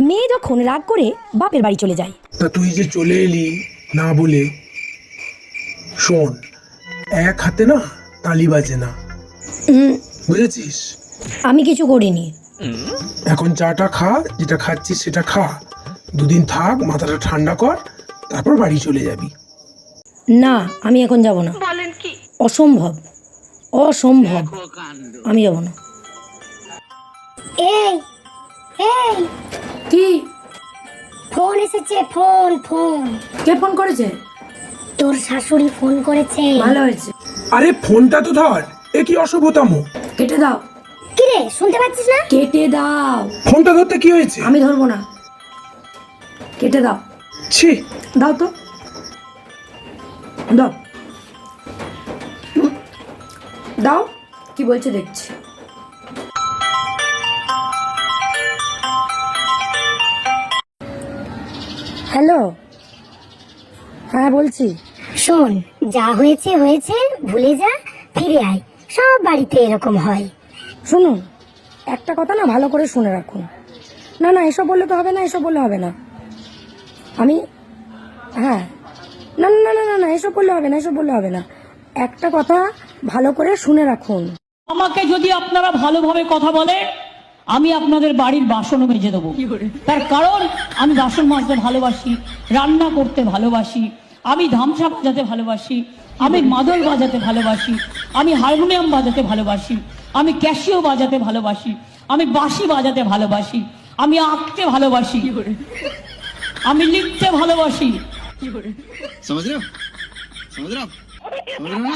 মেয়ে যখন রাগ করে বাপের বাড়ি চলে যায়। তা তুই যে চলে এলি না বলে, শোন, এক হাতে না তালি বাজে না, বুঝেছিস? আমি কিছু করিনি। এখন চাটা খা, যেটা খাচ্ছিস সেটা খা, দুদিন থাক, মাথাটা ঠান্ডা কর, তারপর বাড়ি চলে যাবি। না, আমি এখন যাব না। বলেন কি? অসম্ভব, অসম্ভব, আমি যাব না। এই এই কি? ফোন এসেছে, ফোন ফোন কে ফোন করেছে? তোর শাশুড়ি ফোন করেছে। ভালো হয়েছে। আরে ফোনটা তো ধর, এ কি অসভ্যতামো! কেটে দাও। কি রে, শুনতে পাচ্ছিস না? কেটে দাও। ফোনটা ধরতে কি হয়েছে? আমি ধরবো না, কেটে দাও। ছি, দাও তো, দাও দাও, কি বলছে দেখছি। হ্যালো, হ্যাঁ বলছি। শোন, যা হয়েছে হয়েছে, ভুলে যা, ফিরে আয়। সব বাড়িতে এরকম হয়। শুনুন, একটা কথা না ভালো করে শুনে রাখুন। না না, এসব বললে তো হবে না, এসব বললে হবে না। আমি, হ্যাঁ, না না না না না, এসব বললে হবে না, এসব বললে হবে না। একটা কথা ভালো করে শুনে রাখুন। আমাকে যদি আপনারা ভালোভাবে কথা বলে, আমি আপনাদের বাড়ির বাসনও মেজে দেবো। তার কারণ আমি বাসন মাজতে ভালোবাসি, রান্না করতে ভালোবাসি, আমি ধামসা বাজাতে ভালোবাসি, আমি মাদল বাজাতে ভালোবাসি, আমি হারমোনিয়াম বাজাতে ভালোবাসি, আমি ক্যাসিও বাজাতে ভালোবাসি, আমি বাঁশি বাজাতে ভালোবাসি, আমি আঁকতে ভালোবাসি, আমি লিখতে ভালোবাসি। समझ रहे हो समझ रहे हो ना